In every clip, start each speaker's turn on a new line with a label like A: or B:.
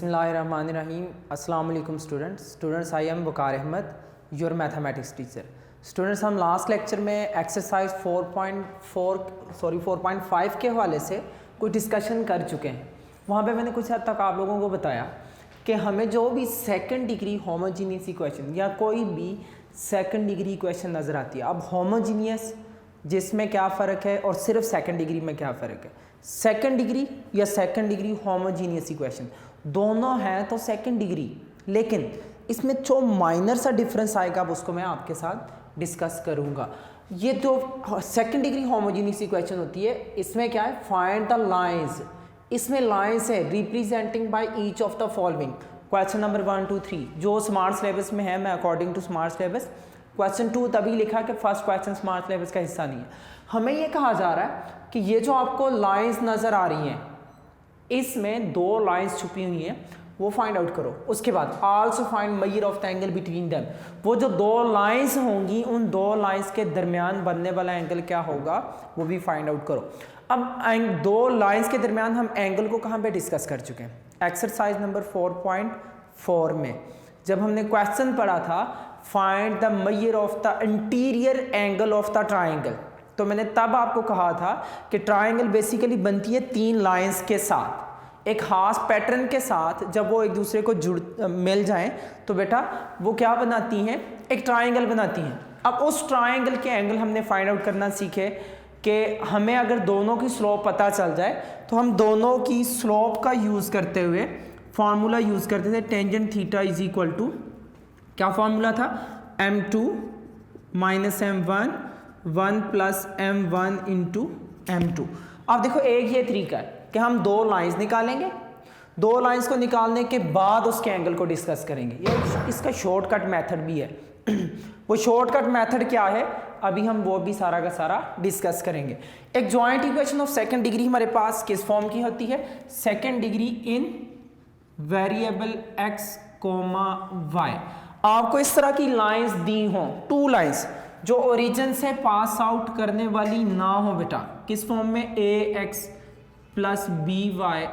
A: बिस्मिल्लाहिर्रहमानिर्रहीम। अस्सलाम वालेकुम students, I am Waqar Ahmed, your mathematics teacher. Students, हम लास्ट लेक्चर में एक्सरसाइज 4.5 के हवाले से कोई डिस्कशन कर चुके हैं। वहाँ पे मैंने कुछ हद तक आप लोगों को बताया कि हमें जो भी सेकंड डिग्री होमोजीनियस इक्वेशन या कोई भी सेकंड डिग्री इक्वेशन नज़र आती है, अब होमोजीनियस जिसमें क्या फ़र्क है और सिर्फ सेकंड डिग्री में क्या फ़र्क है। सेकंड डिग्री या सेकंड डिग्री होमोजीनियस इक्वेशन दोनों हैं तो सेकंड डिग्री, लेकिन इसमें जो माइनर सा डिफरेंस आएगा अब उसको मैं आपके साथ डिस्कस करूंगा। ये जो सेकंड डिग्री होमोजीनियस इक्वेशन होती है इसमें क्या है, फाइंड द लाइंस। इसमें लाइंस है representing by each of the following. Question number 1, 2, 3 जो स्मार्ट सिलेबस में है, मैं according to smart syllabus question 2 तभी लिखा कि फर्स्ट क्वेश्चन स्मार्ट सिलेबस का हिस्सा नहीं है। हमें ये कहा जा रहा है कि ये जो आपको लाइंस नज़र आ रही हैं इसमें दो लाइंस छुपी हुई हैं, वो फाइंड आउट करो। उसके बाद also find measure of the angle between them. वो जो दो लाइंस होंगी उन दो लाइंस के दरमियान बनने वाला एंगल क्या होगा वो भी फाइंड आउट करो। अब दो लाइंस के दरमियान हम एंगल को कहाँ पे डिस्कस कर चुके हैं, एक्सरसाइज नंबर 4.4 में जब हमने क्वेश्चन पढ़ा था find the measure of the interior angle of the triangle. तो मैंने तब आपको कहा था कि ट्राइंगल बेसिकली बनती है तीन लाइंस के साथ, एक खास पैटर्न के साथ। जब वो एक दूसरे को मिल जाएं तो बेटा वो क्या बनाती हैं, एक ट्राइंगल बनाती हैं। अब उस ट्राइंगल के एंगल हमने फाइंड आउट करना सीखे कि हमें अगर दोनों की स्लोप पता चल जाए तो हम दोनों की स्लोप का यूज़ करते हुए फार्मूला यूज़ करते थे, tangent theta is equal to क्या फार्मूला था, m2 minus m1 1 plus m1 into m2। अब देखो एक ये तरीका है कि हम दो लाइंस निकालेंगे, दो लाइंस को निकालने के बाद उसके एंगल को डिस्कस करेंगे। ये इसका शॉर्टकट मेथड भी है। वो शॉर्टकट मेथड क्या है अभी हम वो भी सारा का सारा डिस्कस करेंगे। एक joint equation of second degree हमारे पास किस फॉर्म की होती है, second degree in variable x, y। आपको इस तरह की लाइंस दी हों, टू लाइंस जो ओरिजिन से पास आउट करने वाली ना हो बेटा, किस फॉर्म में, ax plus by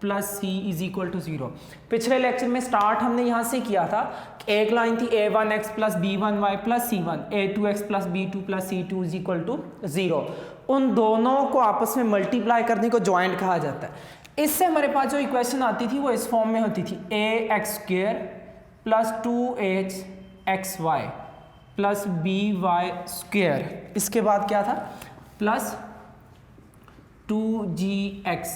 A: plus c is equal to 0। पिछले लेक्चर में स्टार्ट हमने यहाँ से किया था, एक लाइन थी a1x plus b1y plus c1, a2x plus b2 plus c2 is equal to 0। उन दोनों को आपस में मल्टीप्लाई करने को ज्वाइंट कहा जाता है। इससे हमारे पास जो इक्वेशन आती थी वो इस फॉर्म में होती थी, ax² plus 2hxy plus by²। इसके बाद क्या था, plus 2gx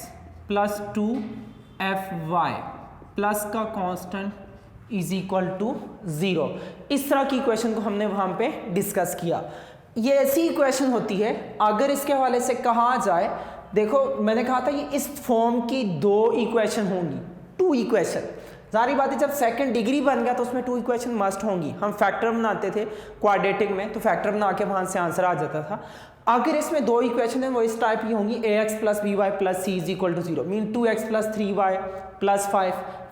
A: plus 2fy plus का कांस्टेंट इज इक्वल टू 0। इस तरह की इक्वेशन को हमने वहां पे डिस्कस किया। ये ऐसी इक्वेशन होती है अगर इसके हवाले से कहा जाए, देखो मैंने कहा था ये इस फॉर्म की दो इक्वेशन होंगी, टू इक्वेशन। जारी बात है जब सेकंड डिग्री बन गया तो उसमें टू इक्वेशन मस्ट होंगी। हम फैक्टर बनाते थे क्वाड्रेटिक में, तो फैक्टर बना के वहां से आंसर आ जाता था। अगर इसमें दो इक्वेशन है वो इस टाइप की होंगी, ax plus by plus c is equal to 0 mean 2x plus 3y plus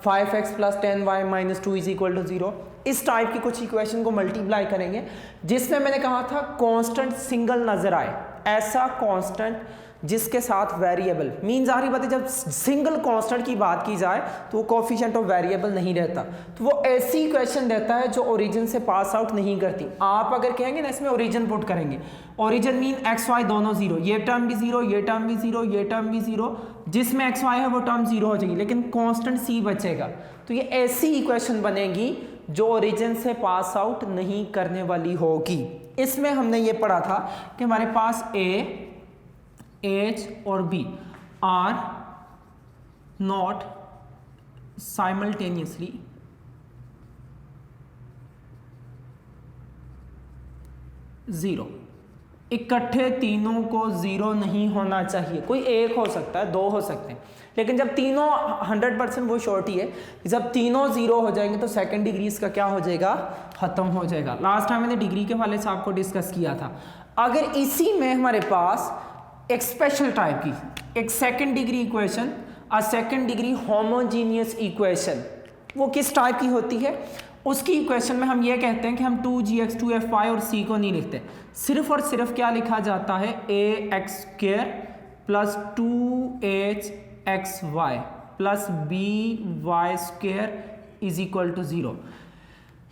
A: 5x plus 10y minus 2 is equal to 0। इस टाइप की कुछ इक्वेशन को मल्टीप्लाई करेंगे जिसमें मैंने कहा था कांस्टेंट सिंगल नजर आए, ऐसा कांस्टेंट जिसके साथ वेरिएबल, मीन जाहिर बात है जब सिंगल कांस्टेंट की बात की जाए तो वो कोफिशिएंट ऑफ वेरिएबल नहीं रहता, तो वो ऐसी इक्वेशन देता है जो ओरिजिन से पास आउट नहीं करती। आप अगर कहेंगे ना इसमें ओरिजिन पुट करेंगे, ओरिजिन मीन एक्स वाई दोनों 0, ये टर्म भी 0, ये टर्म भी 0, ये टर्म भी 0, जिसमें एक्स वाई है वो टर्म 0 हो जाएगी लेकिन कांस्टेंट c बचेगा। तो ये ऐसी इक्वेशन बनेगी जो ओरिजिन से पास आउट नहीं करने वाली होगी। इसमें हमने ये पढ़ा था कि हमारे पास a, H और B are not simultaneously zero। इकट्ठे तीनों को 0 नहीं होना चाहिए, कोई एक हो सकता है, दो हो सकते हैं, लेकिन जब तीनों 100% वो शॉर्ट ही है, जब तीनों 0 हो जाएंगे तो सेकंड डिग्री इसका क्या हो जाएगा, खत्म हो जाएगा। लास्ट टाइम मैंने डिग्री के वाले से आपको डिस्कस किया था। अगर इसी में हमारे पास एक स्पेशल टाइप की एक सेकंड डिग्री इक्वेशन, अ सेकंड डिग्री होमोजीनियस इक्वेशन, वो किस टाइप की होती है, उसकी इक्वेशन में हम ये कहते हैं कि हम 2gx 2fy और c को नहीं लिखते, सिर्फ और सिर्फ क्या लिखा जाता है, ax² plus 2hxy plus B Y square is equal to 0।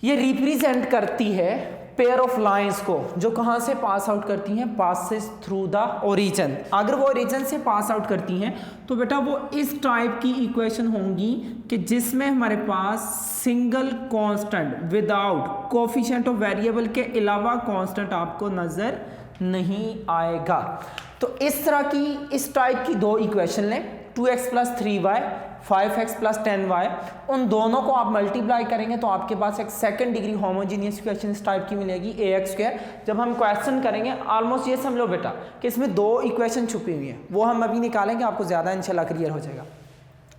A: ये रिप्रेजेंट करती है पेयर ऑफ लाइंस को जो कहाँ से पास आउट करती हैं, पासेस थ्रू द ओरिजिन। अगर वो ओरिजिन से पास आउट करती हैं तो बेटा वो इस टाइप की इक्वेशन होंगी कि जिसमें हमारे पास single constant without coefficient of variable के अलावा कांस्टेंट आपको नजर नहीं आएगा। तो इस तरह की इस टाइप की दो इक्वेशन लें, 2x plus 3y 5x plus 10y, उन दोनों को आप मल्टीप्लाई करेंगे तो आपके पास एक सेकंड डिग्री होमोजीनियस इक्वेशन इस टाइप की मिलेगी ax स्क्वायर। जब हम क्वेश्चन करेंगे ऑलमोस्ट ये समझ लो बेटा कि इसमें दो इक्वेशन छुपी हुई हैं, वो हम अभी निकालेंगे, आपको ज़्यादा इंशाल्लाह क्लियर हो जाएगा।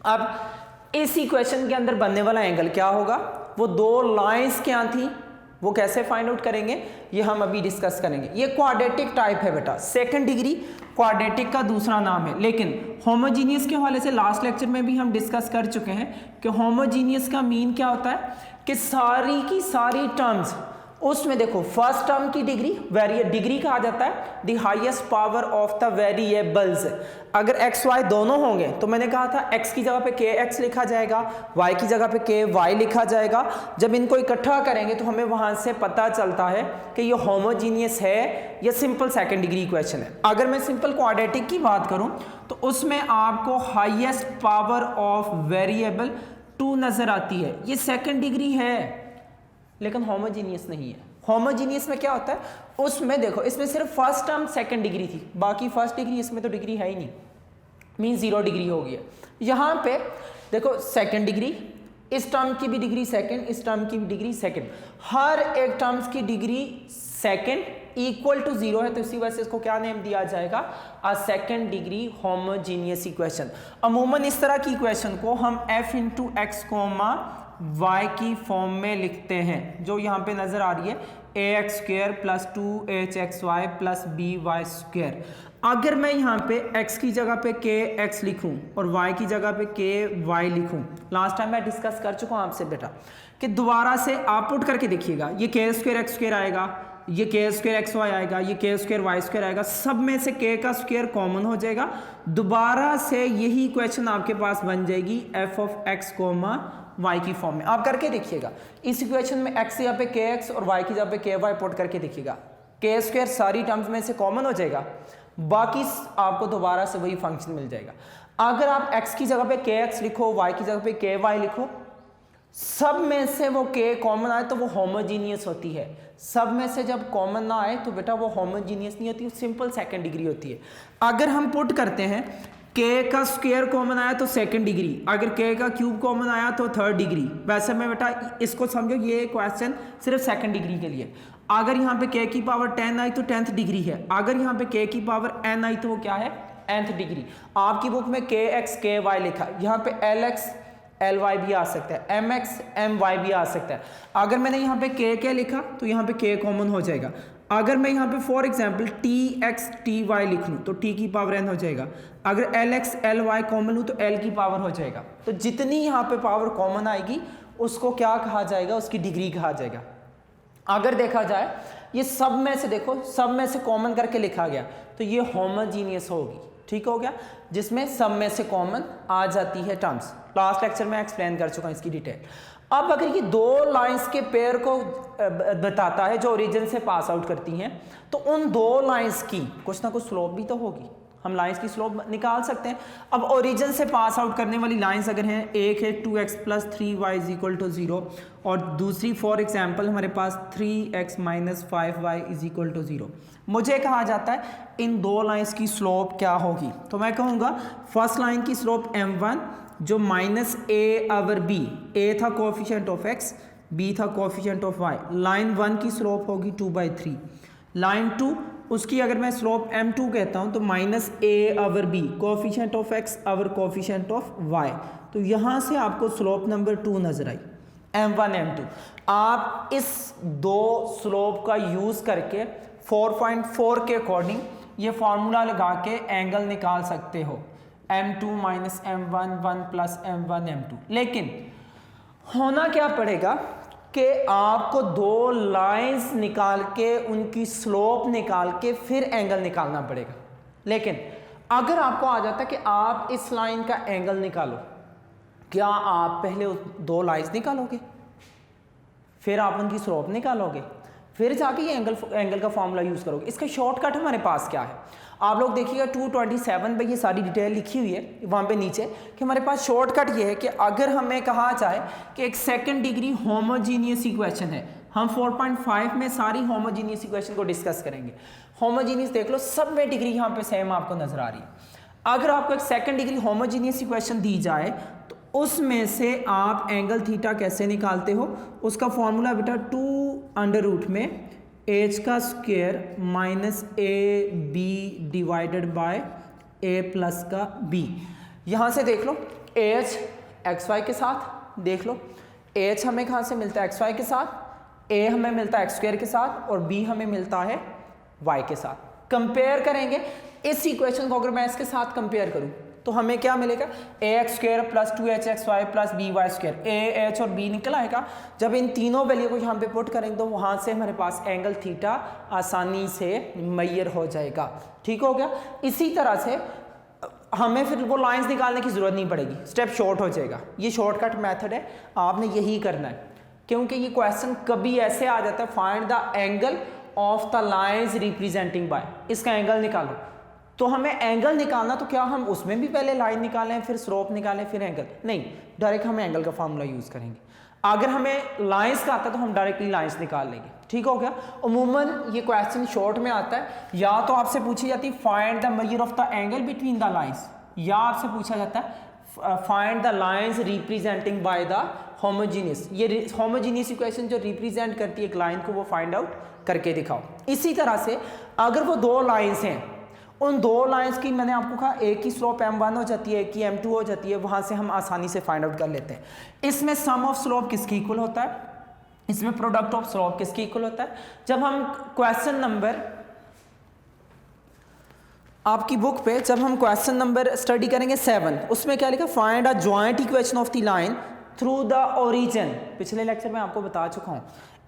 A: अब इस इक्वेशन के अंदर बनने वाला एंगल क्या होगा, वो दो लाइन्स क्या थी, वो कैसे फाइंड आउट करेंगे ये हम अभी डिस्कस करेंगे। ये क्वाड्रेटिक टाइप है बेटा, सेकंड डिग्री क्वाड्रेटिक का दूसरा नाम है। लेकिन होमोजीनियस के हवाले से लास्ट लेक्चर में भी हम डिस्कस कर चुके हैं कि होमोजीनियस का मीन क्या होता है कि सारी की सारी टर्म्स, उसमें देखो फर्स्ट टर्म की डिग्री कहा जाता है the highest power of the variables. अगर एक्स वाई दोनों होंगे तो मैंने कहा था एक्स की जगह पे के एक्स लिखा जाएगा, वाई की जगह पे के वाई लिखा जाएगा। जब इनको इकट्ठा करेंगे तो हमें वहां से पता चलता है कि ये होमोजीनियस है या सिंपल सेकंड डिग्री इक्वेशन है। अगर मैं सिंपल क्वाड्रेटिक की बात करूं तो उसमें आपको हाईएस्ट पावर ऑफ वेरिएबल 2 नजर आती है, ये सेकंड डिग्री है लेकिन होमोजीनियस नहीं है। होमोजीनियस में क्या होता है, उसमें देखो इसमें सिर्फ फर्स्ट टर्म सेकंड डिग्री थी, बाकी फर्स्ट डिग्री इसमें तो डिग्री है ही नहीं, मीन 0 डिग्री हो गया। यहाँ पे देखो सेकंड डिग्री, इस टर्म की भी डिग्री सेकंड, इस टर्म की भी डिग्री सेकंड, हर एक टर्म्स की डिग्री सेकंड इक्वल टू 0 है, तो इसी वजह से इसको क्या नेम दिया जाएगा, a second degree homogeneous equation. अमूमन इस तरह की इक्वेशन को हम f into X comma y की फॉर्म में लिखते हैं, जो यहाँ पे नजर आ रही है ax square plus 2hxy plus by square. अगर मैं यहाँ पे x की जगह पे kx लिखूं और y की जगह पे ky लिखूं, लास्ट टाइम मैं डिस्कस कर चुका हूँ आपसे बेटा कि दोबारा से आप पुट करके देखिएगा, ये k स्क्वायर x स्क्वायर आएगा, ये k स्क्वायर xy आएगा, ये k स्क्वायर y स्क्वायर आएगा, सब में से k का स्क्वायर कॉमन हो जाएगा, दोबारा से यही इक्वेशन आपके पास बन जाएगी f of x comma y की फॉर्म में। आप करके देखिएगा, इस इक्वेशन में x यहाँ पे kx और y की जगह पे ky पुट करके देखिएगा, k स्क्वायर सारी टर्म्स में से कॉमन हो जाएगा, बाकी आपको दोबारा से वही फंक्शन मिल जाएगा। अगर आप x की जगह पे kx लिखो, y की जगह पे ky लिखो, सब में से वो k कॉमन आए तो वो होमोजीनियस होती है, सब में से जब कॉमन ना आए तो बेटा वो होमोजीनियस नहीं होती, सिंपल सेकंड डिग्री होती है। अगर हम पुट करते हैं k का स्क्वायर कॉमन आया तो सेकंड डिग्री, अगर k का क्यूब कॉमन आया तो थर्ड डिग्री। वैसे में बेटा इसको समझो ये क्वेश्चन सिर्फ सेकंड डिग्री के लिए। अगर यहाँ पे k की पावर 10 आई तो 10th डिग्री है, अगर यहाँ पे k की पावर n आई तो वो क्या है, nth डिग्री। आपकी बुक में kx ky लिखा, यहाँ पे lx ly भी आ सकता है, mx my भी आ सकता है। अगर मैंने यहाँ पे k लिखा तो यहाँ पे k कॉमन हो जाएगा। अगर मैं यहाँ पे फॉर एग्जाम्पल tx ty लिख लूँ तो t की पावर n हो जाएगा, अगर lx ly कॉमन लूँ तो l की पावर हो जाएगा। तो जितनी यहाँ पे पावर कॉमन आएगी उसको क्या कहा जाएगा, उसकी डिग्री कहा जाएगा। अगर देखा जाए ये सब में से देखो, सब में से कॉमन करके लिखा गया तो ये होमोजीनियस होगी, ठीक हो गया, जिसमें सब में से कॉमन आ जाती है टर्म्स। लास्ट लेक्चर में एक्सप्लेन कर चुका हूँ इसकी डिटेल। अब अगर ये दो लाइंस के पेयर को बताता है जो ओरिजिन से पास आउट करती हैं, तो उन दो लाइंस की कुछ ना कुछ स्लोप भी तो होगी, हम लाइंस की स्लोप निकाल सकते हैं। अब ओरिजिन से पास आउट करने वाली लाइंस अगर हैं, एक है 2x plus 3y is equal to 0 और दूसरी फॉर एग्जाम्पल हमारे पास 3x minus 5y is equal to 0। मुझे कहा जाता है इन दो लाइंस की स्लोप क्या होगी, तो मैं कहूँगा फर्स्ट लाइन की स्लोप m1 जो माइनस a/b, a था कोफिशिएंट ऑफ x, b था कोफिशिएंट ऑफ y, लाइन 1 की स्लोप होगी 2/3, लाइन 2 उसकी अगर मैं स्लोप m2 कहता हूं तो minus a/b coefficient of x our coefficient of y। तो यहां से आपको स्लोप नंबर 2 नजर आई, m1 m2। आप इस दो स्लोप का यूज करके 4.4 के अकॉर्डिंग ये फॉर्मूला लगा के एंगल निकाल सकते हो, m2 minus m1 1 plus m1 m2। लेकिन होना क्या पड़ेगा कि आपको दो लाइंस निकाल के उनकी स्लोप निकाल के फिर एंगल निकालना पड़ेगा। लेकिन अगर आपको आ जाता है कि आप इस लाइन का एंगल निकालो, क्या आप पहले दो लाइन्स निकालोगे, फिर आप उनकी स्लोप निकालोगे, फिर जाके ये एंगल का फॉर्मूला यूज़ करोगे। इसका शॉर्टकट हमारे पास क्या है, आप लोग देखिएगा 227 पे ये सारी डिटेल लिखी हुई है वहाँ पे नीचे कि हमारे पास शॉर्टकट ये है कि अगर हमें कहा जाए कि एक सेकंड डिग्री होमोजीनियस इक्वेशन है, हम 4.5 में सारी होमोजीनियस इक्वेशन को डिस्कस करेंगे। होमोजीनियस देख लो, सब में डिग्री यहाँ पे सेम आपको नजर आ रही है। अगर आपको एक सेकंड डिग्री होमोजीनियस इक्वेशन दी जाए तो उसमें से आप एंगल थीटा कैसे निकालते हो, उसका फॉर्मूला बेटा 2 में एच का square minus A B divided by A plus का बी। यहाँ से देख लो एच एक्स वाई के साथ, देख लो एच हमें कहाँ से मिलता है एक्स वाई के साथ, ए हमें मिलता है एक्स स्क्वायर के साथ और बी हमें मिलता है वाई के साथ। कंपेयर करेंगे इस इक्वेशन को, अगर मैं इसके साथ कंपेयर करूँ तो हमें क्या मिलेगा, a x square plus 2hxy plus B Y square, a h और बी निकल आएगा। जब इन तीनों वैल्यू को यहाँ पे पुट करेंगे तो वहाँ से हमारे पास एंगल थीटा आसानी से मैयर हो जाएगा। ठीक हो गया। इसी तरह से हमें फिर वो लाइंस निकालने की जरूरत नहीं पड़ेगी, स्टेप शॉर्ट हो जाएगा। ये शॉर्टकट मेथड है, आपने यही करना है, क्योंकि ये क्वेश्चन कभी ऐसे आ जाता है find the angle of the lines representing by, इसका एंगल निकालो। तो हमें एंगल निकालना, तो क्या हम उसमें भी पहले लाइन निकालें फिर स्लोप निकालें फिर एंगल? नहीं, डायरेक्ट हम एंगल का फार्मूला यूज करेंगे। अगर हमें लाइंस का आता है तो हम डायरेक्टली लाइंस निकाल लेंगे। ठीक हो गया। अमूमन ये क्वेश्चन शॉर्ट में आता है, या तो आपसे पूछी जाती है find the measure of the angle between the lines, या आपसे पूछा जाता है find the lines representing by the homogeneous. ये होमोजीनियस इक्वेशन जो रिप्रेजेंट करती है एक लाइन को, वो फाइंड आउट करके दिखाओ। इसी तरह से अगर वो दो लाइंस हैं, उन दो लाइंस की मैंने आपको कहा एक की स्लोप m1 हो जाती है, एक की m2 हो जाती है, वहां से हम आसानी से फाइंड आउट कर लेते हैं। इसमें सम ऑफ स्लोप किसके इक्वल होता है, इसमें प्रोडक्ट ऑफ स्लोप किसके इक्वल होता है। जब हम क्वेश्चन नंबर आपकी बुक पे जब हम क्वेश्चन नंबर स्टडी करेंगे 7, उसमें क्या लिखा, find a joint equation of the line through the origin, पिछले लेक्चर में आपको बता चुका हूं,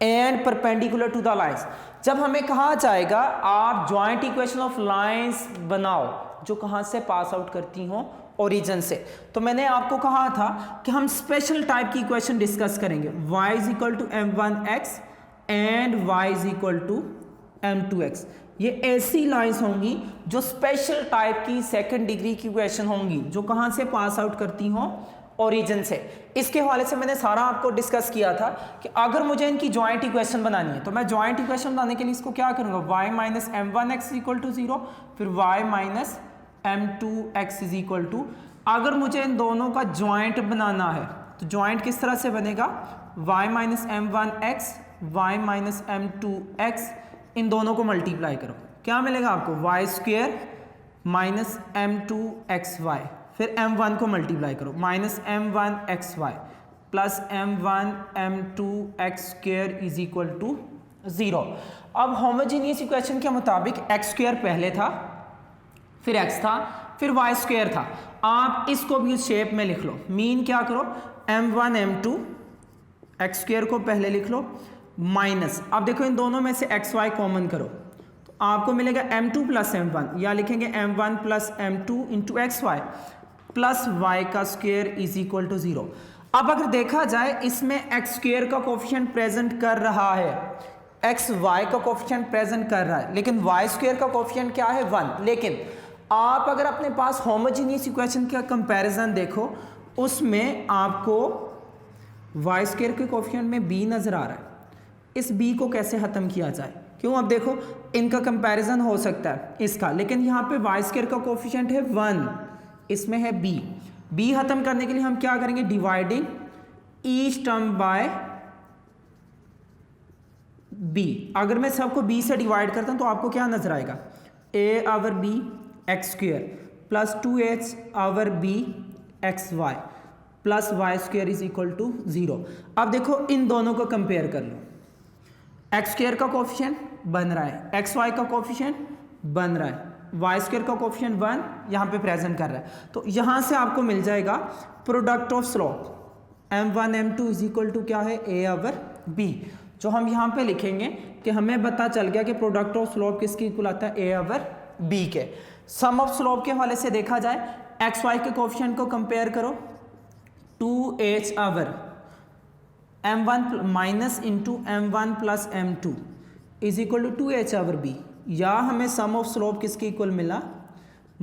A: and perpendicular to the lines. जब हमें कहा जाएगा आप जॉइंट इक्वेशन ऑफ लाइंस बनाओ जो कहां से पास आउट करती हो, ओरिजिन से, तो मैंने आपको कहा था कि हम स्पेशल टाइप की इक्वेशन डिस्कस करेंगे, y is equal to m1x and y is equal to m2x। ये ऐसी लाइंस होंगी जो स्पेशल टाइप की सेकंड डिग्री की इक्वेशन होंगी जो कहां से पास आउट करती हो, ओरिजिन से। इसके हवाले से मैंने सारा आपको डिस्कस किया था कि अगर मुझे इनकी जॉइंट इक्वेशन बनानी है तो मैं जॉइंट इक्वेशन बनाने के लिए इसको क्या करूंगा, y minus m1x equal to 0, फिर y minus m2x is equal to, अगर मुझे इन दोनों का जॉइंट बनाना है तो जॉइंट किस तरह से बनेगा, y minus m1x y minus m2x, इन दोनों को मल्टीप्लाई करो, क्या मिलेगा आपको, y स्क्वायर माइनस m2xy, फिर m1 को मल्टीप्लाई करो, minus m1xy plus m1 m2x square is equal to 0। अब होमोजीनियस इक्वेशन के मुताबिक x स्क्वायर पहले था, फिर x था, फिर y स्क्वायर था। आप इसको भी इस शेप में लिख लो, मीन क्या करो, m1 m2 x स्क्वायर को पहले लिख लो, माइनस, अब देखो इन दोनों में से xy कॉमन करो तो आपको मिलेगा m2 प्लस m1, या लिखेंगे m1 plus m2 into XY plus y का स्क्वायर इज इक्वल टू 0। अब अगर देखा जाए इसमें x स्क्वायर का कोफिशिएंट प्रेजेंट कर रहा है, x y का कोफिशिएंट प्रेजेंट कर रहा है, लेकिन y स्क्वायर का कोफिशिएंट क्या है, 1। लेकिन आप अगर अपने पास होमोजीनियस इक्वेशन का कंपैरिजन देखो, उसमें आपको y स्क्वायर के कोफिशिएंट में b नजर आ रहा है। इस b को कैसे खत्म किया जाए, क्यों, अब देखो इनका कंपैरिजन हो सकता है इसका, लेकिन यहाँ पे y स्क्वायर का कोफिशिएंट है 1, इसमें है b खत्म करने के लिए हम क्या करेंगे, dividing each term by b। अगर मैं सबको b से डिवाइड करता हूं तो आपको क्या नजर आएगा, a over b X square plus 2h over b X Y plus Y square is equal to 0। अब देखो इन दोनों को कंपेयर कर लो, एक्स स्क्वायर का कोफिशिएंट बन रहा है, एक्स वाई का कोफिशिएंट बन रहा है, वाई स्क्वायर का कोफिशिएंट 1 यहाँ पे प्रेजेंट कर रहा है, तो यहाँ से आपको मिल जाएगा product of slope m1 m2 is equal to क्या है, a ओवर b, जो हम यहाँ पे लिखेंगे कि हमें पता चल गया कि प्रोडक्ट ऑफ स्लोप किसके इक्वल आता है, a ओवर b के। सम ऑफ स्लोप के हवाले से देखा जाए, एक्स वाई के कोफिशिएंट को कंपेयर करो, 2h over m1 minus into m1 plus m2 is equal to 2h over b, या हमें सम ऑफ स्लोप किसके इक्वल मिला,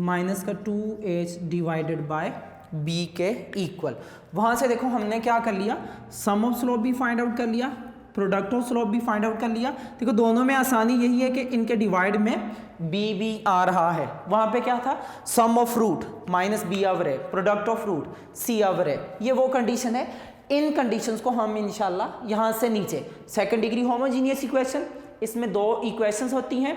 A: माइनस का 2h डिवाइडेड बाय b के इक्वल। वहाँ से देखो हमने क्या कर लिया, सम ऑफ स्लोप भी फाइंड आउट कर लिया, प्रोडक्ट ऑफ स्लोप भी फाइंड आउट कर लिया। देखो दोनों में आसानी यही है कि इनके डिवाइड में b भी आ रहा है। वहाँ पे क्या था, sum of root minus b over है, product of root c over है, ये वो कंडीशन है। इन कंडीशंस को हम इंशाल्लाह यहाँ से नीचे सेकंड डिग्री होमोजीनियस इक्वेशन, इसमें दो इक्वेशंस होती हैं,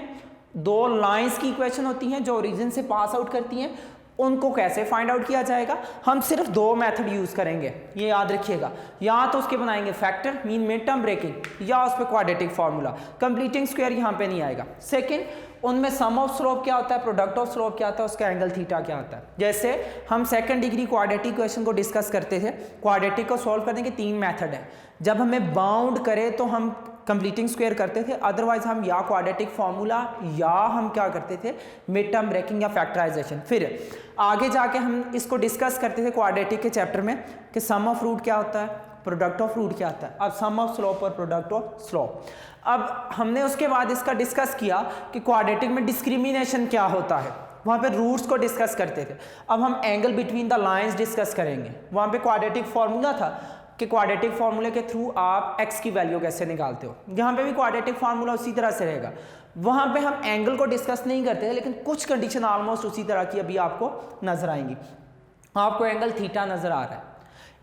A: दो लाइंस की इक्वेशन होती हैं जो ओरिजिन से पास आउट करती हैं, उनको कैसे फाइंड आउट किया जाएगा, हम सिर्फ दो मेथड यूज करेंगे, ये याद रखिएगा। या तो उसके बनाएंगे factor mean mid term breaking, या उस पर क्वाड्रेटिक फार्मूला, कंप्लीटिंग स्क्वायर यहाँ पे नहीं आएगा। सेकंड, उनमें सम ऑफ स्लोप क्या होता है, प्रोडक्ट ऑफ स्लोप क्या होता है, उसका एंगल थीटा क्या होता है। जैसे हम सेकंड डिग्री क्वाड्रेटिक इक्वेशन को डिस्कस करते थे, क्वाड्रेटिक को सॉल्व करने के तीन मेथड है। जब हमें बाउंड करे तो हम कंप्लीटिंग स्क्वायर करते थे, अदरवाइज हम या क्वाड्रेटिक फार्मूला या हम क्या करते थे, मिड टर्म ब्रेकिंग या फैक्टराइजेशन। फिर आगे जाके हम इसको डिस्कस करते थे क्वाड्रेटिक के चैप्टर में कि सम ऑफ रूट क्या होता है, प्रोडक्ट ऑफ रूट क्या होता है, अब सम ऑफ स्लोप और प्रोडक्ट ऑफ स्लोप। अब हमने उसके बाद इसका डिस्कस किया कि क्वाड्रेटिक में डिस्क्रिमिनेशन क्या होता है, वहाँ पे रूट्स को डिस्कस करते थे। अब हम angle between the lines discuss करेंगे। वहाँ पे क्वाड्रेटिक फार्मूला था कि क्वाड्रेटिक फार्मूले के थ्रू आप x की वैल्यू कैसे निकालते हो, यहाँ पे भी क्वाड्रेटिक फार्मूला उसी तरह से रहेगा। वहाँ पे हम एंगल को डिस्कस नहीं करते थे, लेकिन कुछ कंडीशन ऑलमोस्ट उसी तरह की अभी आपको नजर आएंगी। आपको एंगल थीटा नजर आ रहा है,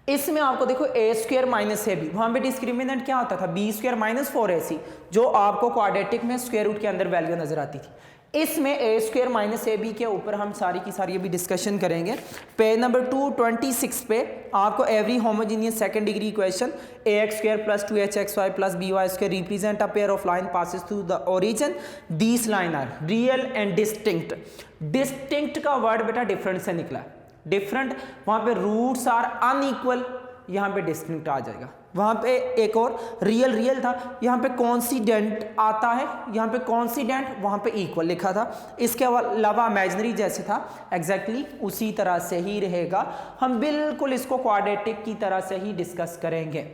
A: इसमें आपको देखो ए स्क्वायर माइनस ए बी, वहाँ पे डिस्क्रिमिनेंट क्या होता था, बी स्क्वायर माइनस 4ac, जो आपको क्वाड्रेटिक में स्क्वायर रूट के अंदर वैल्यू नजर आती थी। इसमें ए स्क्वायर माइनस ए बी के ऊपर हम सारी की सारी अभी डिस्कशन करेंगे। पेज नंबर 226 पे आपको every homogeneous second degree equation ax square plus 2hxy plus by square represent a pair of line passes through the origin, these line are real and distinct. Distinct का word बेटा different से निकला है, different, वहां पे roots are unequal, यहाँ पे distinct आ जाएगा। वहाँ पे एक और रियल रियल था, यहाँ पे कॉन्सिडेंट आता है, यहाँ पे कॉन्सिडेंट, वहाँ पे इक्वल लिखा था। इसके अलावा इमेजिनरी जैसे था एग्जैक्टली उसी तरह से ही रहेगा। हम बिल्कुल इसको क्वाड्रेटिक की तरह से ही डिस्कस करेंगे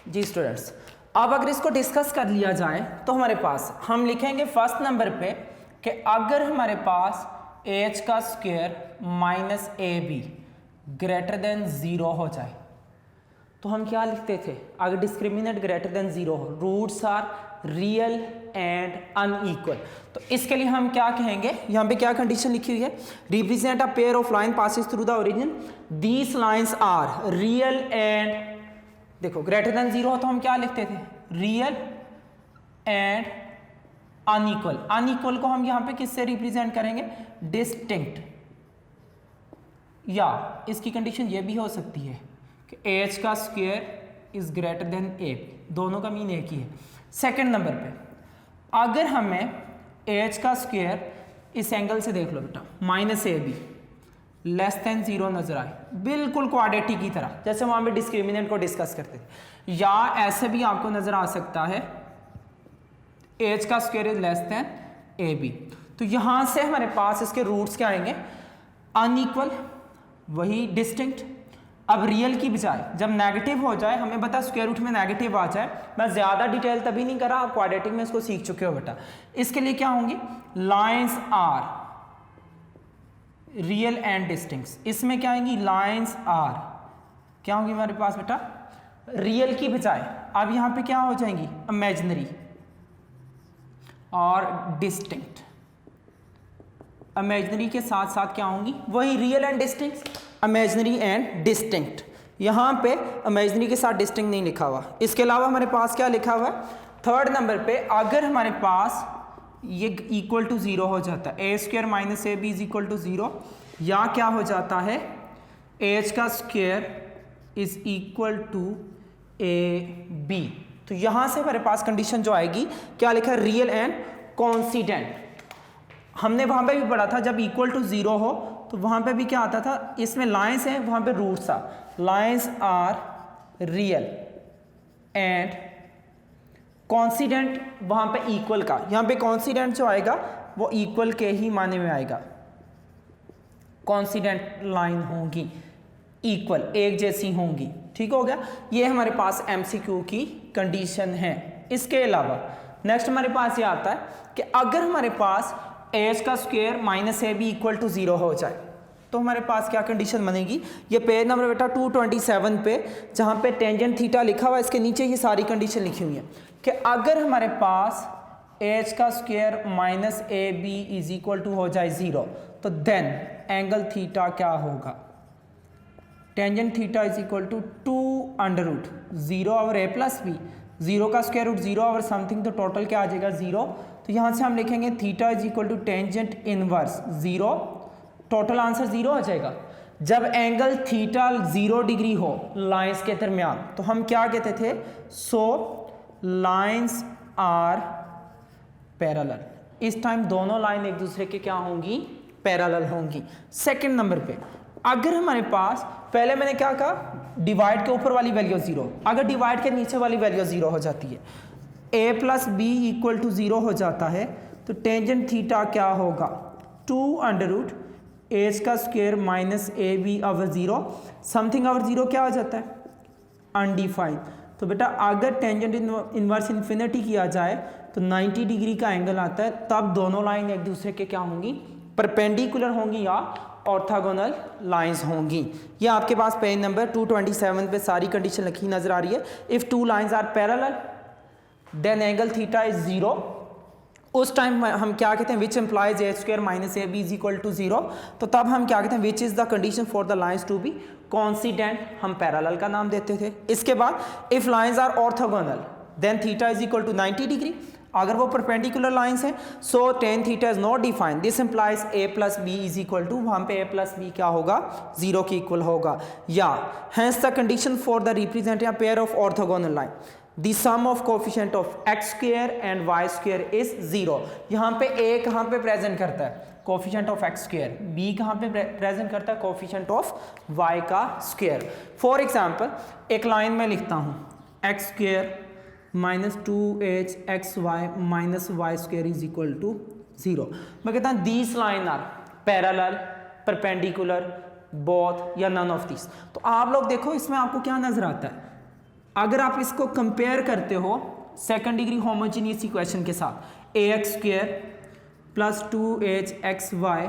A: जी स्टूडेंट्स। अब अगर इसको डिस्कस कर लिया जाए तो हमारे पास हम लिखेंगे फर्स्ट नंबर पे कि अगर हमारे पास एच का square minus A be greater than 0 हो जाए तो हम क्या लिखते थे, अगर डिस्क्रिमिनेंट ग्रेटर देन 0 हो, roots are real and unequal, तो इसके लिए हम क्या कहेंगे, यहाँ पे क्या कंडीशन लिखी हुई है, represent a pair of line passes through the origin, these lines are real and, देखो ग्रेटर देन 0 हो तो हम क्या लिखते थे, रियल एंड अनइक्वल। अनइक्वल को हम यहाँ पे किससे रिप्रेजेंट करेंगे, डिस्टिंक्ट, या इसकी कंडीशन ये भी हो सकती है कि एच का स्क्वायर इज ग्रेटर देन ए, दोनों का मीन एक ही है। सेकंड नंबर पे अगर हमें एच का स्क्वायर इस एंगल से देख लो बेटा, minus A be less than 0 नजर आए, बिल्कुल क्वाड्रेटिक की तरह जैसे वहां पे डिस्क्रिमिनेंट को डिस्कस करते थे, या ऐसे भी आपको नजर आ सकता है एच का square is less than A B. तो यहां से हमारे पास इसके रूट्स क्या आएंगे, अनइक्वल, वही डिस्टिंक्ट। अब रियल की बजाय जब नेगेटिव हो जाए, हमें बता स्क्वायर रूट में नेगेटिव आ जाए, मैं ज्यादा डिटेल तभी नहीं करा, आप क्वाड्रेटिक में इसको सीख चुके हो बेटा। इसके लिए क्या होंगी, lines are real and distinct, इसमें क्या आएंगी, लाइंस आर क्या होंगी हमारे पास बेटा, रियल की बजाय अब यहां पे क्या हो जाएंगी, इमेजिनरी और डिस्टिंक्ट। इमेजिनरी के साथ साथ क्या होंगी, वही real and distinct, imaginary and distinct. यहाँ पे इमेजिनरी के साथ डिस्टिंक्ट नहीं लिखा हुआ। इसके अलावा हमारे पास क्या लिखा हुआ है, थर्ड नंबर पे अगर हमारे पास ये इक्वल टू 0 हो जाता है, a square minus A b is equal to 0, या क्या हो जाता है, एच का square is equal to a B, तो यहाँ से हमारे पास कंडीशन जो आएगी क्या लिखा है, रियल एंड कॉन्सिडेंट। हमने वहां पे भी पढ़ा था जब इक्वल टू 0 हो तो वहां पे भी क्या आता था, इसमें लाइंस है, वहां पे रूट्स आ, lines are real and coincident, वहां पे इक्वल का, यहां पे कॉन्सिडेंट जो आएगा वो इक्वल के ही माने में आएगा, कॉन्सिडेंट लाइन होगी। इक्वल, एक जैसी होंगी। ठीक हो गया, ये हमारे पास एमसीक्यू की कंडीशन है। इसके अलावा नेक्स्ट हमारे पास ये आता है कि अगर हमारे पास एच का square minus A B equal to 0 हो जाए तो हमारे पास क्या कंडीशन बनेगी। ये पेज नंबर बेटा 227 पे जहाँ पे टेंजेंट थीटा लिखा हुआ है इसके नीचे ये सारी कंडीशन लिखी हुई है कि अगर हमारे पास एच का square minus A b is equal to हो जाए 0 तो देन एंगल थीटा क्या होगा। Tangent theta is equal to 2√0 over a plus b, 0 का स्क्वायर रूट 0 ओवर समथिंग तो टोटल क्या आ जाएगा 0। तो यहाँ से हम लिखेंगे theta is equal to tangent inverse 0, total answer 0 हो जाएगा। जब एंगल थीटा 0 डिग्री हो लाइंस के दरमियान तो हम क्या कहते थे, सो लाइंस आर पैरेलल। इस टाइम दोनों लाइन एक दूसरे के क्या होंगी, पैरेलल होंगी। सेकंड नंबर पे अगर हमारे पास पहले मैंने क्या कहा, डिवाइड के ऊपर वाली वैल्यू 0, अगर डिवाइड के नीचे वाली वैल्यू 0 हो जाती है, a plus b equal to 0 हो जाता है तो टेंजेंट थीटा क्या होगा 2√ एच का स्क्वायर माइनस ए बी ओवर 0, समथिंग ओवर 0 क्या हो जाता है अनडिफाइंड। तो बेटा अगर टेंजेंट इनवर्स इन्फिनिटी किया जाए तो 90 डिग्री का एंगल आता है, तब दोनों लाइन एक दूसरे के क्या होंगी, परपेंडिकुलर होंगी या ऑर्थोगोनल लाइंस होंगी। ये आपके पास पेज नंबर 227 पे सारी कंडीशन लिखी नजर आ रही है। If two lines are parallel then angle theta is 0, उस टाइम हम क्या कहते हैं, which implies a square minus A b is equal to 0, तो तब हम क्या कहते हैं, which is the condition for the lines to be coincident, हम पैरेलल का नाम देते थे। इसके बाद if lines are orthogonal then theta is equal to 90 degree, अगर वो परपेंडिकुलर लाइंस हैं so tan theta is not defined, this implies a plus b is equal to, वहां पे ए प्लस बी क्या होगा 0 के इक्वल होगा। या hence the condition for the represent pair of orthogonal line the sum of coefficient of x square and y square is 0। यहाँ पे a कहाँ पे प्रेजेंट करता है, coefficient of x square, b कहाँ पे प्रेजेंट करता है, कोफिशिएंट ऑफ y का स्क्वायर। फॉर एग्जांपल एक लाइन में लिखता हूँ x square minus 2h xy minus y square is equal to 0। मैं कहता हूँ these line are parallel, perpendicular, both या नन ऑफ दिस। तो आप लोग देखो इसमें आपको क्या नजर आता है, अगर आप इसको कंपेयर करते हो सेकंड डिग्री होमोजेनियस इक्वेशन के साथ, ax square plus 2h xy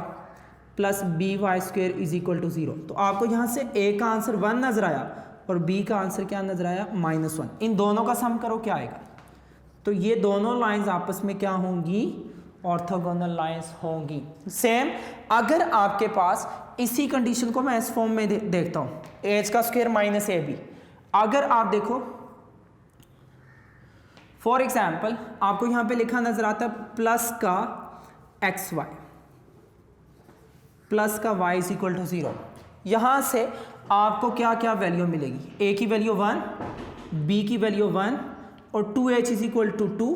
A: plus by square is equal to 0, तो आपको यहाँ से a का आंसर 1 नजर आया और b का आंसर क्या नजर आया -1। इन दोनों का सम करो क्या आएगा, तो ये दोनों लाइंस आपस में क्या होंगी, ऑर्थोगोनल लाइंस होंगी। सेम अगर आपके पास इसी कंडीशन को मैं इस फॉर्म में देखता हूँ, h का स्क्वायर माइनस ए बी, अगर आप देखो फॉर एग्जाम्पल आपको यहां पे लिखा नजर आता है प्लस का एक्स वाई प्लस का y इज इक्वल टू 0, यहां से आपको क्या क्या वैल्यू मिलेगी, a की वैल्यू 1, b की वैल्यू 1 और 2h इज इक्वल टू 2,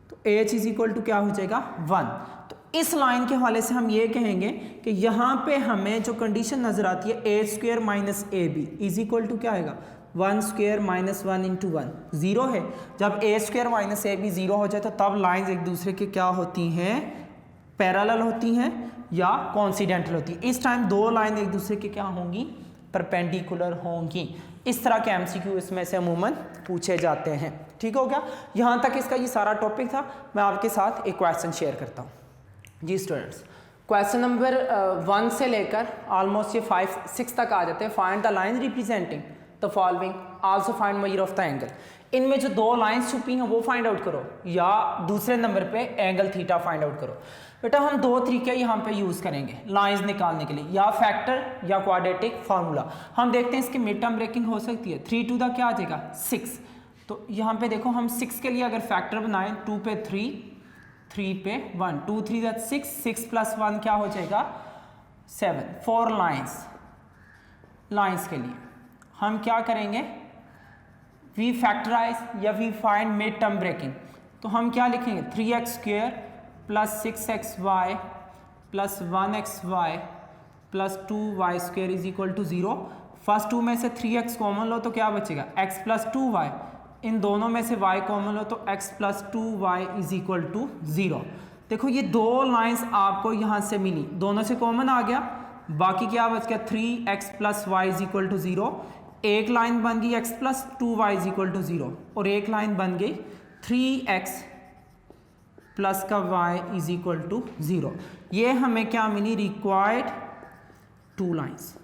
A: तो h इज इक्वल टू क्या हो जाएगा 1। तो इस लाइन के हवाले से हम ये कहेंगे कि यहां पे हमें जो कंडीशन नजर आती है a square minus A b is equal to क्या आएगा 1 स्क्वायर माइनस 1 इंटू 1 0 है। जब a square minus A b 0 हो जाए तो तब लाइंस एक दूसरे के क्या होती हैं, पैरेलल होती हैं या कॉन्सिडेंटल होती है। इस टाइम दो लाइन एक दूसरे के क्या होंगी, परपेंडिकुलर होंगी। इस तरह के एमसीक्यू इसमें से अमूमन पूछे जाते हैं। ठीक हो गया, यहाँ तक इसका ये सारा टॉपिक था। मैं आपके साथ एक क्वेश्चन शेयर करता हूँ जी स्टूडेंट्स। क्वेश्चन नंबर 1 से लेकर ऑलमोस्ट ये 5-6 तक आ जाते हैं। Find the line representing the following, also find measure of the angle. इनमें जो दो लाइंस छुपी हैं वो फाइंड आउट करो, या दूसरे नंबर पे एंगल थीटा फाइंड आउट करो। बेटा हम दो तरीके यहाँ पे यूज़ करेंगे लाइंस निकालने के लिए, या फैक्टर या क्वाड्रेटिक फार्मूला। हम देखते हैं इसकी मिड टर्म ब्रेकिंग हो सकती है। 3 टू द क्या आ जाएगा 6, तो यहाँ पे देखो हम 6 के लिए अगर फैक्टर बनाएं, 2 पे 3, 3 पे 1, 2 3 दैट 6, 6 प्लस 1 क्या हो जाएगा 7। 4 लाइंस के लिए हम क्या करेंगे, वी फैक्टराइज या we find mid term breaking. तो हम क्या लिखेंगे 3x square plus 6xy plus 1xy plus 2y square is equal to 0। First 2 में से 3x कॉमन लो तो क्या बचेगा x प्लस 2y, इन दोनों में से y कॉमन लो तो x plus 2y is equal to 0। देखो ये दो लाइंस आपको यहाँ से मिली, दोनों से कॉमन आ गया, बाकी क्या बच गया 3x plus y is equal to 0, एक लाइन बन गई x plus 2y is equal to 0 और एक लाइन बन गई 3x प्लस का y इज इक्वल टू 0। ये हमें क्या मिली, रिक्वायर्ड 2 लाइंस।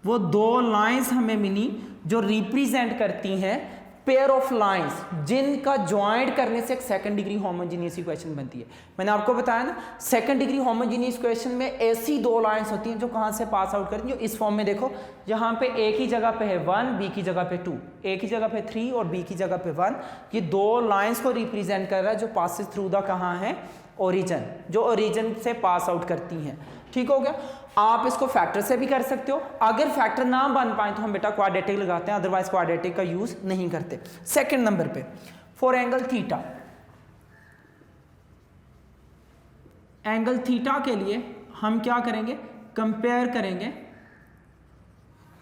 A: वो 2 लाइंस हमें मिली जो रिप्रेजेंट करती हैं पेयर ऑफ लाइंस जिनका ज्वाइंट करने से एक सेकंड डिग्री होमोजेनियस इक्वेशन बनती है। मैंने आपको बताया ना, सेकंड डिग्री होमोजेनियस इक्वेशन में ऐसी 2 लाइंस होती हैं जो कहाँ से पास आउट करती हैं, जो इस फॉर्म में देखो, यहाँ पे एक ही जगह पे है 1, बी की जगह पे 2, एक ही जगह पे 3 और बी की जगह पे 1। ये 2 लाइंस को रिप्रेजेंट कर रहा है जो पासिस थ्रू द कहाँ है, ओरिजिन, जो ओरिजिन से पास आउट करती हैं। ठीक हो गया। आप इसको फैक्टर से भी कर सकते हो, अगर फैक्टर ना बन पाए तो हम बेटा क्वाड्रेटिक लगाते हैं, अदरवाइज क्वाड्रेटिक का यूज नहीं करते। सेकंड नंबर पे for angle theta, angle theta के लिए हम क्या करेंगे, कंपेयर करेंगे,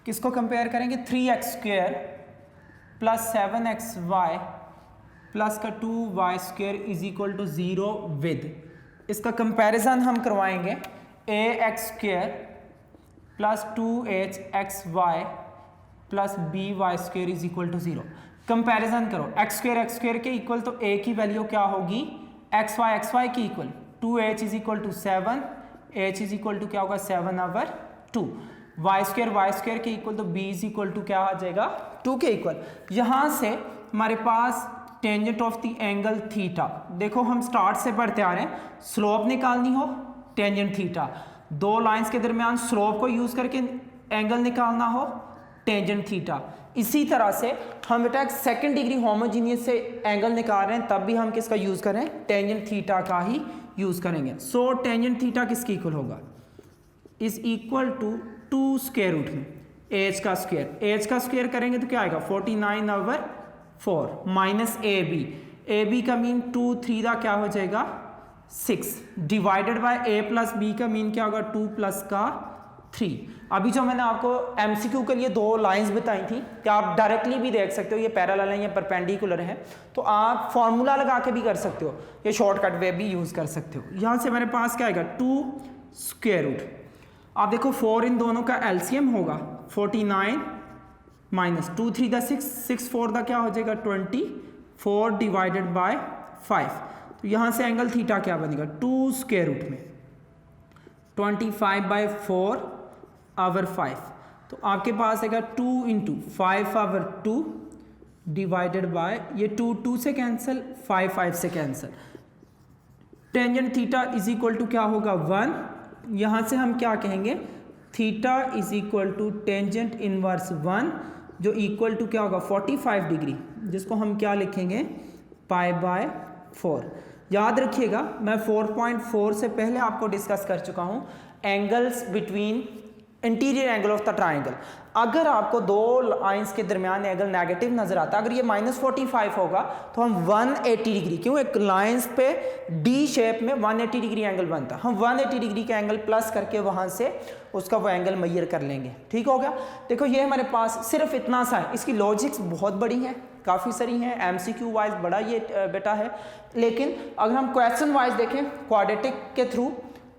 A: किसको कंपेयर करेंगे, 3x² प्लस 7xy प्लस का 2y² is equal to 0 with, इसका कंपैरिजन हम करवाएंगे ax² plus 2hxy plus by² is equal to 0। Comparison करो, x² के इक्वल तो a की वैल्यू क्या होगी, xy की equal 2h is equal to 7, h is equal to क्या होगा 7/2, y² के इक्वल तो b इज इक्वल टू क्या आ जाएगा 2 के इक्वल। यहाँ से हमारे पास tangent of the angle theta, देखो हम स्टार्ट से पढ़ते आ रहे हैं, स्लोप निकालनी हो टेंजेंट थीटा, 2 लाइंस के दरमियान स्लोप को यूज करके एंगल निकालना हो टेंजेंट थीटा। इसी तरह से हम बेटा एक सेकंड डिग्री होमोजेनियस से एंगल निकाल रहे हैं, तब भी हम किसका यूज करें, टेंजेंट थीटा का ही यूज करेंगे। सो टेंजेंट थीटा किसके इक्वल होगा, is equal to 2 square root में एच का स्क्वायर, एच का स्क्वायर करेंगे तो क्या आएगा 49/4 माइनस ए बी का मीन 2 3 का क्या हो जाएगा 6 divided by a plus b का मीन क्या होगा 2 प्लस का 3। अभी जो मैंने आपको MCQ के लिए 2 लाइंस बताई थी, क्या आप डायरेक्टली भी देख सकते हो, ये पैरेलल है या परपेंडिकुलर है, तो आप फॉर्मूला लगा के भी कर सकते हो, ये शॉर्टकट वे भी यूज कर सकते हो। यहाँ से मेरे पास क्या आएगा 2 स्क्वायर रूट, आप देखो 4 इन दोनों का एलसीएम होगा 49 माइनस 2 3 6 4 क्या हो जाएगा 24 डिवाइडेड बाय 5। तो यहाँ से एंगल थीटा क्या बनेगा 2 स्क्वायर रूट में 25/4/5, तो आपके पास आएगा 2 × 5/2 डिवाइडेड बाय, ये 2 से कैंसिल 5 से cancel, tangent theta is equal to क्या होगा 1। यहाँ से हम क्या कहेंगे theta is equal to tangent inverse 1 जो इक्वल टू क्या होगा 45 डिग्री, जिसको हम क्या लिखेंगे π/4। याद रखिएगा मैं 4.4 से पहले आपको डिस्कस कर चुका हूँ angles between interior angle of the triangle. अगर आपको 2 लाइंस के दरमियान एंगल नेगेटिव नजर आता है, अगर ये -45 होगा तो हम 180 डिग्री, क्यों एक लाइंस पे डी शेप में 180 डिग्री एंगल बनता है, हम 180 डिग्री का एंगल प्लस करके वहां से उसका वो एंगल मेजर कर लेंगे। ठीक हो गया। देखो ये हमारे पास सिर्फ इतना सा है, इसकी लॉजिक्स बहुत बड़ी है, काफ़ी सारी हैं, MCQ वाइज बड़ा ये बेटा है, लेकिन अगर हम क्वेश्चन वाइज देखें क्वाड्रेटिक के थ्रू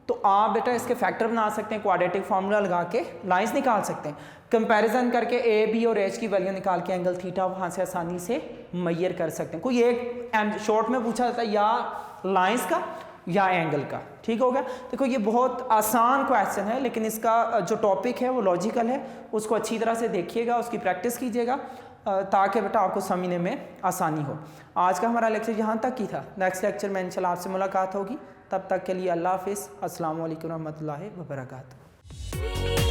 A: तो आप बेटा इसके फैक्टर बना सकते हैं, क्वाड्रेटिक फार्मूला लगा के लाइंस निकाल सकते हैं, कंपैरिजन करके ए बी और एच की वैल्यू निकाल के एंगल थीटा वहाँ से आसानी से मेजर कर सकते हैं। कोई एक शॉर्ट में पूछा जाता है या लाइंस का या एंगल का। ठीक हो गया। देखो ये बहुत आसान क्वेश्चन है, लेकिन इसका जो टॉपिक है वो लॉजिकल है, उसको अच्छी तरह से देखिएगा, उसकी प्रैक्टिस कीजिएगा ताकि बेटा आपको समझने में आसानी हो। आज का हमारा लेक्चर यहाँ तक ही था, नेक्स्ट लेक्चर में इंशाल्लाह आपसे मुलाकात होगी, तब तक के लिए अल्लाह हाफिज़, अस्सलाम वालेकुम रहमतुल्लाहि व बरकातहू।